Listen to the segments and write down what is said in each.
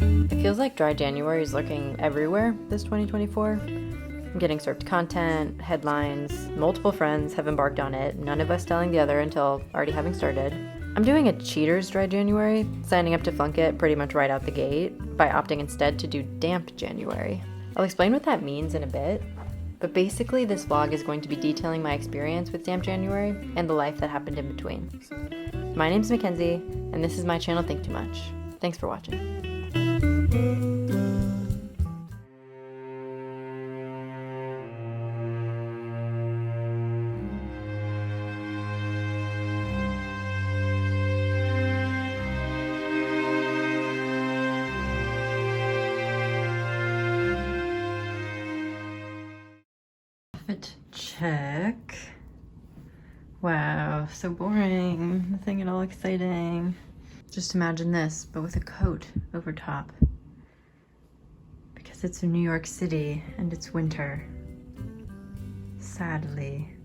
It feels like dry January is lurking everywhere this 2024. I'm getting served content, headlines, multiple friends have embarked on it, none of us telling the other until already having started. I'm doing a cheater's dry January, signing up to flunk it pretty much right out the gate by opting instead to do damp January. I'll explain what that means in a bit, but basically this vlog is going to be detailing my experience with damp January and the life that happened in between. My name's Mackenzie, and this is my channel Think Too Much. Thanks for watching. Outfit check. Wow, so boring. Nothing at all exciting. Just imagine this, but with a coat over top. Because it's in New York City and it's winter. Sadly.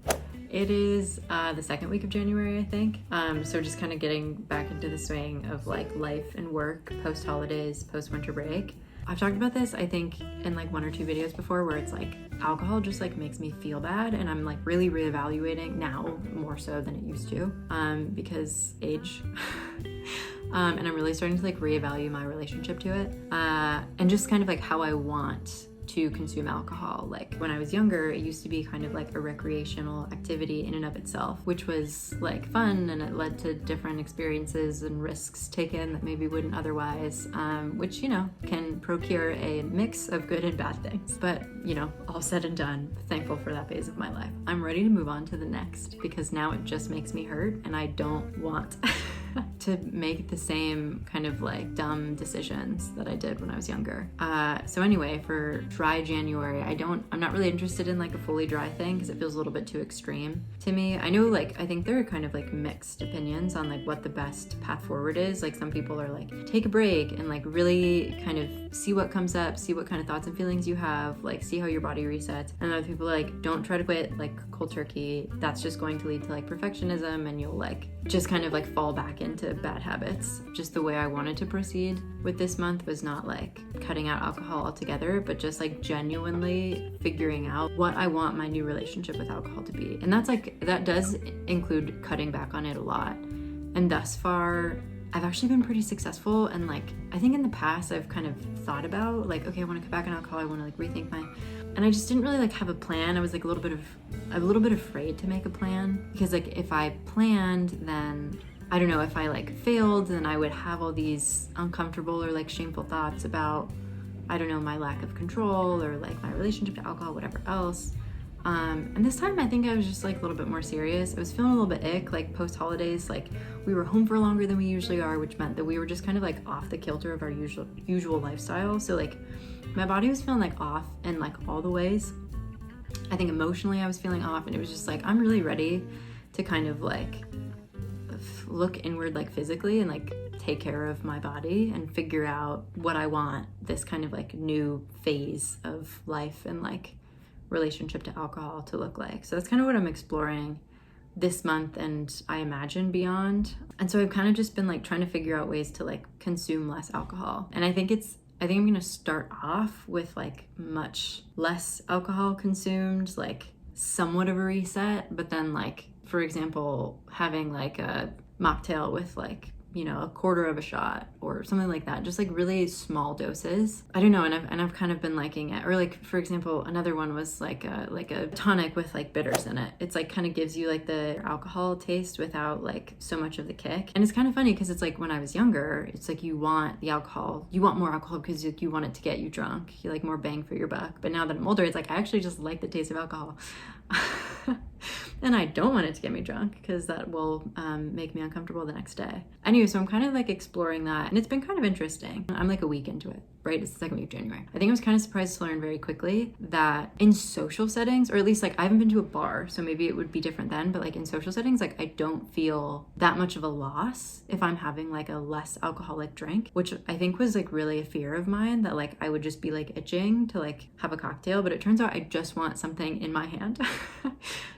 It is the second week of January, I think. So just kind of getting back into the swing of like life and work post-holidays, post-winter break. I've talked about this, I think, in like 1 or 2 videos before, where it's like alcohol just like makes me feel bad, and I'm like really reevaluating now more so than it used to, because age. And I'm really starting to like reevaluate my relationship to it, and just kind of like how I want to consume alcohol. Like when I was younger, it used to be kind of like a recreational activity in and of itself, which was like fun, and it led to different experiences and risks taken that maybe wouldn't otherwise, which, you know, can procure a mix of good and bad things. But, you know, all said and done, thankful for that phase of my life. I'm ready to move on to the next, because now it just makes me hurt and I don't want to make the same kind of like dumb decisions that I did when I was younger. So anyway, for dry January, I'm not really interested in like a fully dry thing because it feels a little bit too extreme to me. I know, like, I think there are kind of like mixed opinions on like what the best path forward is. Like some people are like, take a break and like really kind of see what comes up, see what kind of thoughts and feelings you have, like see how your body resets. And other people are like, don't try to quit like cold turkey. That's just going to lead to like perfectionism, and you'll like just kind of like fall back into bad habits. Just the way I wanted to proceed with this month was not like cutting out alcohol altogether, but just like genuinely figuring out what I want my new relationship with alcohol to be. And that's like, that does include cutting back on it a lot. And thus far, I've actually been pretty successful. And like, I think in the past I've kind of thought about like, okay, I want to cut back on alcohol. I want to like rethink and I just didn't really like have a plan. I was like a little bit afraid to make a plan, because like if I planned, then I don't know, if I like failed, then I would have all these uncomfortable or like shameful thoughts about, I don't know, my lack of control or like my relationship to alcohol, whatever else. And this time I think I was just like a little bit more serious. I was feeling a little bit ick, like post holidays, like we were home for longer than we usually are, which meant that we were just kind of like off the kilter of our usual lifestyle. So like my body was feeling like off in like all the ways. I think emotionally I was feeling off, and it was just like, I'm really ready to kind of like look inward, like physically, and like take care of my body and figure out what I want this kind of like new phase of life and like relationship to alcohol to look like. So that's kind of what I'm exploring this month, and I imagine beyond. And so I've kind of just been like trying to figure out ways to like consume less alcohol. And I think I'm gonna start off with like much less alcohol consumed, like somewhat of a reset, but then like, for example, having like a mocktail with like, you know, a quarter of a shot or something like that, just like really small doses. I don't know, and I've kind of been liking it. Or like, for example, another one was like a tonic with like bitters in it. It's like kind of gives you like the alcohol taste without like so much of the kick. And it's kind of funny because it's like when I was younger, it's like you want the alcohol, you want more alcohol because you want it to get you drunk. You like more bang for your buck. But now that I'm older, it's like I actually just like the taste of alcohol. And I don't want it to get me drunk because that will make me uncomfortable the next day. Anyway, so I'm kind of like exploring that, and it's been kind of interesting. I'm like a week into it, right? It's the second week of January. I think I was kind of surprised to learn very quickly that in social settings, or at least like I haven't been to a bar, so maybe it would be different then, but like in social settings, like I don't feel that much of a loss if I'm having like a less alcoholic drink, which I think was like really a fear of mine, that like I would just be like itching to like have a cocktail. But it turns out I just want something in my hand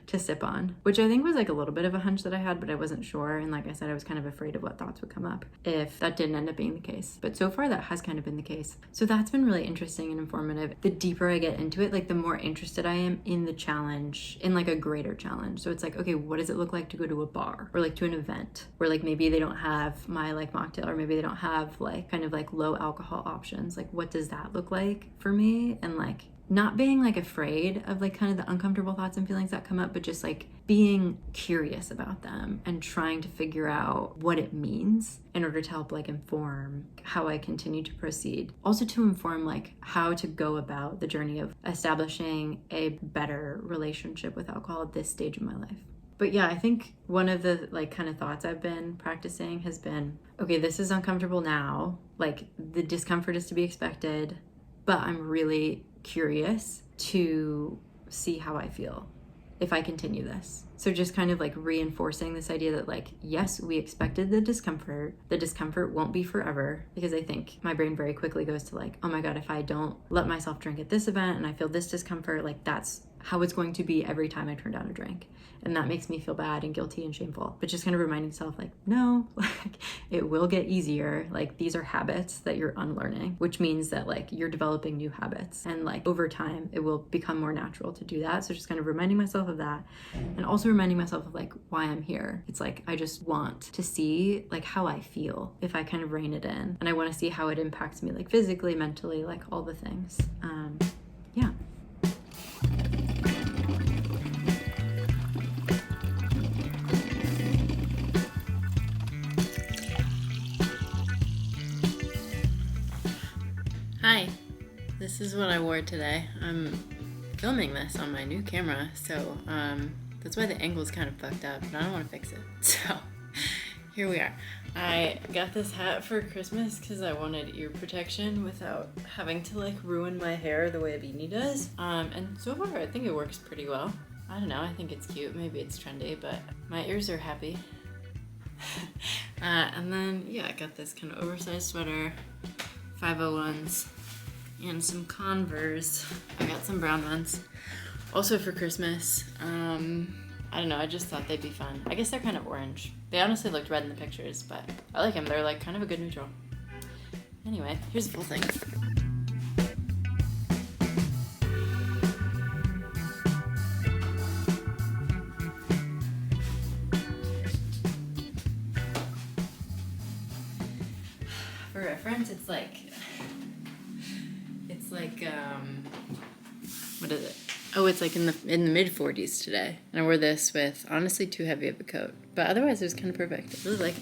to sip on. on, which I think was like a little bit of a hunch that I had, but I wasn't sure. And like I said, I was kind of afraid of what thoughts would come up if that didn't end up being the case. But so far that has kind of been the case. So that's been really interesting and informative. The deeper I get into it, like the more interested I am in the challenge, in like a greater challenge. So it's like, okay, what does it look like to go to a bar or like to an event where like maybe they don't have my like mocktail, or maybe they don't have like kind of like low alcohol options. Like what does that look like for me? And like not being like afraid of like kind of the uncomfortable thoughts and feelings that come up, but just like being curious about them and trying to figure out what it means in order to help like inform how I continue to proceed. Also to inform like how to go about the journey of establishing a better relationship with alcohol at this stage of my life. But yeah, I think one of the like kind of thoughts I've been practicing has been, okay, this is uncomfortable now. Like the discomfort is to be expected, but I'm really curious to see how I feel if I continue this. So just kind of like reinforcing this idea that like, yes, we expected the discomfort won't be forever, because I think my brain very quickly goes to like, oh my God, if I don't let myself drink at this event and I feel this discomfort, like that's how it's going to be every time I turn down a drink. And that makes me feel bad and guilty and shameful. But just kind of reminding myself like, no, like it will get easier. Like these are habits that you're unlearning, which means that like you're developing new habits. And like over time, it will become more natural to do that. So just kind of reminding myself of that, and also reminding myself of like why I'm here. It's like, I just want to see like how I feel if I kind of rein it in. And I want to see how it impacts me like physically, mentally, like all the things. Yeah. Hi, this is what I wore today. I'm filming this on my new camera, so that's why the angle's kind of fucked up, and I don't want to fix it. So here we are. I got this hat for Christmas because I wanted ear protection without having to like ruin my hair the way a beanie does. And so far I think it works pretty well. I don't know, I think it's cute. Maybe it's trendy, but my ears are happy. And then, yeah, I got this kind of oversized sweater, 501s, and some Converse. I got some brown ones. Also for Christmas. I don't know, I just thought they'd be fun. I guess they're kind of orange. They honestly looked red in the pictures, but I like them. They're like kind of a good neutral. Anyway, here's the full thing. For reference, it's like what is it? Oh, it's like in the mid 40s today, and I wore this with honestly too heavy of a coat, but otherwise it was kind of perfect. I really like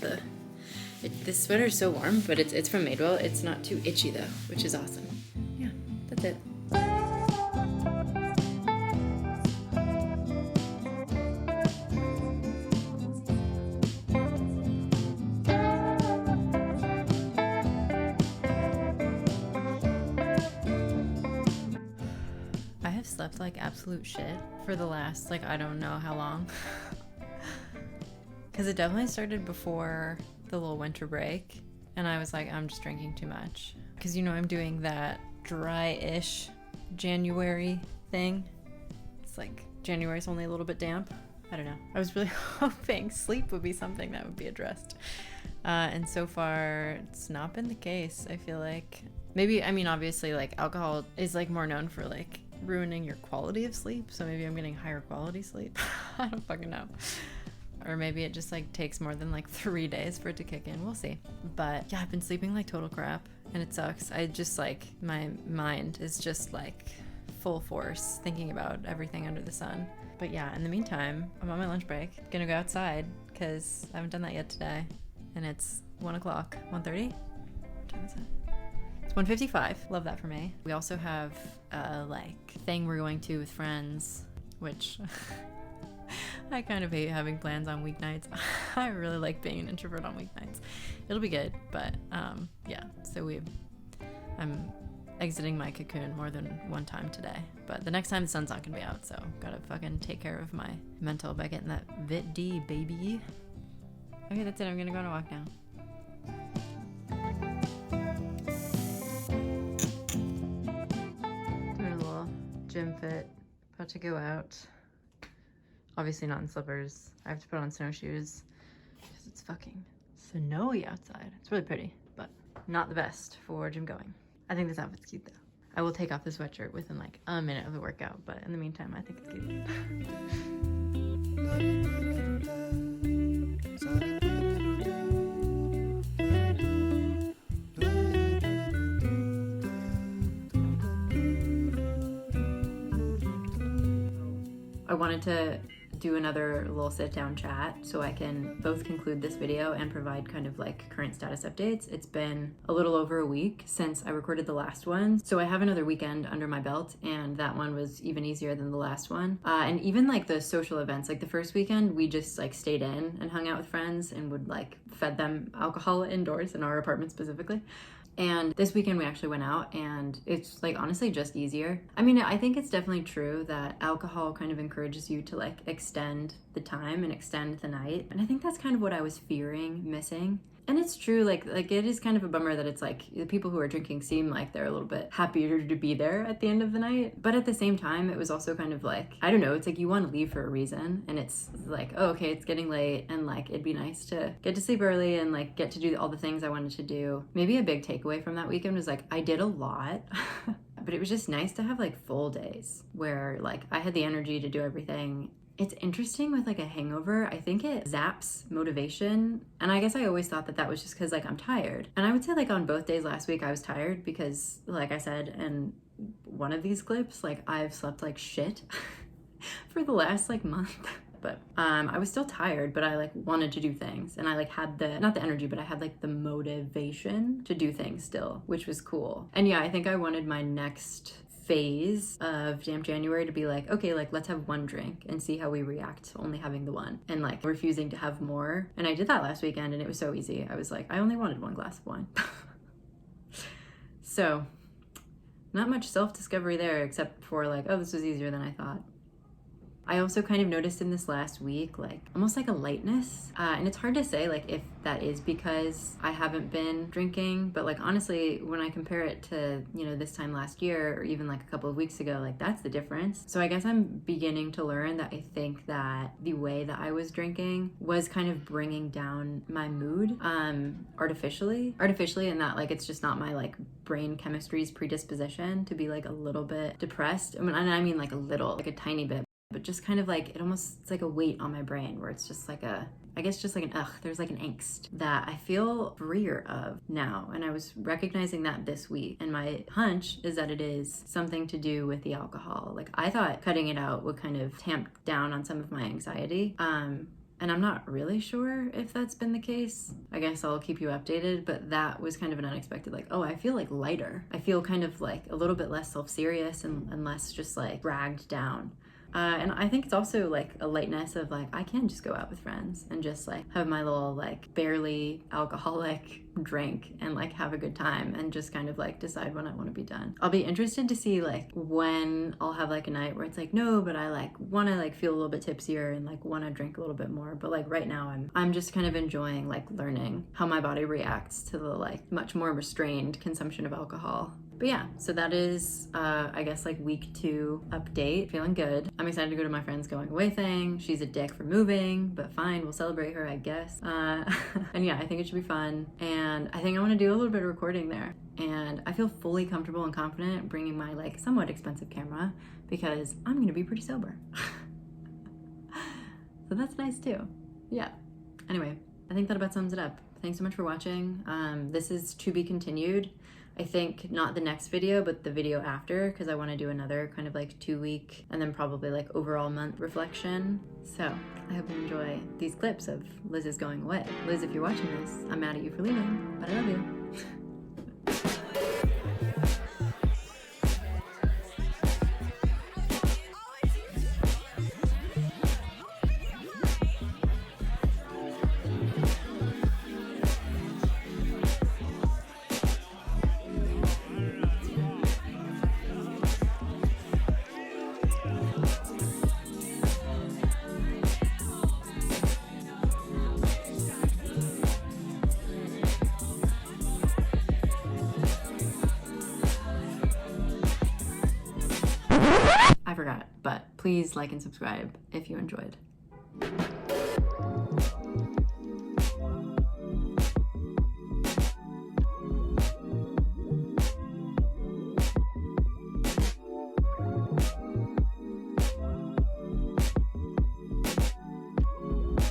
this sweater is so warm, but it's from Madewell. It's not too itchy though, which is awesome. Yeah, that's it. Slept like absolute shit for the last like I don't know how long, because it definitely started before the little winter break, and I was like, I'm just drinking too much, because you know I'm doing that dry-ish January thing. It's like January's only a little bit damp. I don't know, I was really hoping sleep would be something that would be addressed, and so far it's not been the case. I feel like maybe, I mean obviously like alcohol is like more known for like ruining your quality of sleep, so maybe I'm getting higher quality sleep. I don't fucking know. Or maybe it just like takes more than like 3 days for it to kick in. We'll see. But yeah, I've been sleeping like total crap, and it sucks. I just like, my mind is just like full force thinking about everything under the sun. But yeah, in the meantime, I'm on my lunch break, gonna go outside because I haven't done that yet today, and it's 1 o'clock, 1:30. What time is it? 1:55. Love that for me. We also have a like thing we're going to with friends, which I kind of hate having plans on weeknights. I really like being an introvert on weeknights. It'll be good, but yeah. So I'm exiting my cocoon more than one time today, but the next time the sun's not gonna be out, so gotta fucking take care of my mental by getting that Vit D, baby. Okay, that's it. I'm gonna go on a walk now. Gym fit, about to go out. Obviously not in slippers. I have to put on snowshoes because it's fucking snowy outside. It's really pretty, but not the best for gym going. I think this outfit's cute though. I will take off the sweatshirt within like a minute of the workout, but in the meantime, I think it's cute. I wanted to do another little sit down chat so I can both conclude this video and provide kind of like current status updates. It's been a little over a week since I recorded the last one, so I have another weekend under my belt, and that one was even easier than the last one. And even like the social events, like the first weekend we just like stayed in and hung out with friends and would like fed them alcohol indoors in our apartment specifically. And this weekend we actually went out, and it's like honestly just easier. I mean, I think it's definitely true that alcohol kind of encourages you to like extend the time and extend the night. And I think that's kind of what I was fearing missing. And it's true, like it is kind of a bummer that it's like the people who are drinking seem like they're a little bit happier to be there at the end of the night. But at the same time, it was also kind of like, I don't know, it's like you want to leave for a reason. And it's like, oh, okay, it's getting late, and like it'd be nice to get to sleep early and like get to do all the things I wanted to do. Maybe a big takeaway from that weekend was like, I did a lot. But it was just nice to have like full days where like I had the energy to do everything. It's interesting with like a hangover, I think it zaps motivation. And I guess I always thought that that was just because like I'm tired. And I would say like on both days last week I was tired because like I said in one of these clips, like I've slept like shit for the last like month. But I was still tired, but I like wanted to do things, and I like had the, not the energy, but I had like the motivation to do things still, which was cool. And yeah, I think I wanted my next phase of Damn January to be like, okay, like let's have one drink and see how we react to only having the one, and like refusing to have more. And I did that last weekend, and it was so easy. I was like, I only wanted one glass of wine. So not much self-discovery there, except for like, oh, this was easier than I thought. I also kind of noticed in this last week, like almost like a lightness. And it's hard to say like if that is because I haven't been drinking, but like honestly, when I compare it to, you know, this time last year or even like a couple of weeks ago, like that's the difference. So I guess I'm beginning to learn that I think that the way that I was drinking was kind of bringing down my mood artificially, and that like it's just not my like brain chemistry's predisposition to be like a little bit depressed. And I mean like a little, like a tiny bit. But just kind of like, it's like a weight on my brain where it's just like I guess just like there's like an angst that I feel freer of now. And I was recognizing that this week. And my hunch is that it is something to do with the alcohol. Like I thought cutting it out would kind of tamp down on some of my anxiety. And I'm not really sure if that's been the case. I guess I'll keep you updated, but that was kind of an unexpected, like, oh, I feel like lighter. I feel kind of like a little bit less self-serious and less just like dragged down. And I think it's also like a lightness of like, I can just go out with friends and just like have my little like barely alcoholic drink and like have a good time and just kind of like decide when I want to be done. I'll be interested to see like when I'll have like a night where it's like, no, but I like want to like feel a little bit tipsier and like want to drink a little bit more. But like right now I'm just kind of enjoying like learning how my body reacts to the like much more restrained consumption of alcohol. But yeah, so that is, I guess, like week 2 update. Feeling good. I'm excited to go to my friend's going away thing. She's a dick for moving, but fine, we'll celebrate her, I guess. And yeah, I think it should be fun. And I think I want to do a little bit of recording there. And I feel fully comfortable and confident bringing my like somewhat expensive camera because I'm going to be pretty sober. So that's nice too. Yeah. Anyway, I think that about sums it up. Thanks so much for watching. This is to be continued. I think not the next video, but the video after, because I want to do another kind of like 2-week and then probably like overall month reflection. So I hope you enjoy these clips of Liz is going away. Liz, if you're watching this, I'm mad at you for leaving, but I love you. forgot. But please like and subscribe if you enjoyed.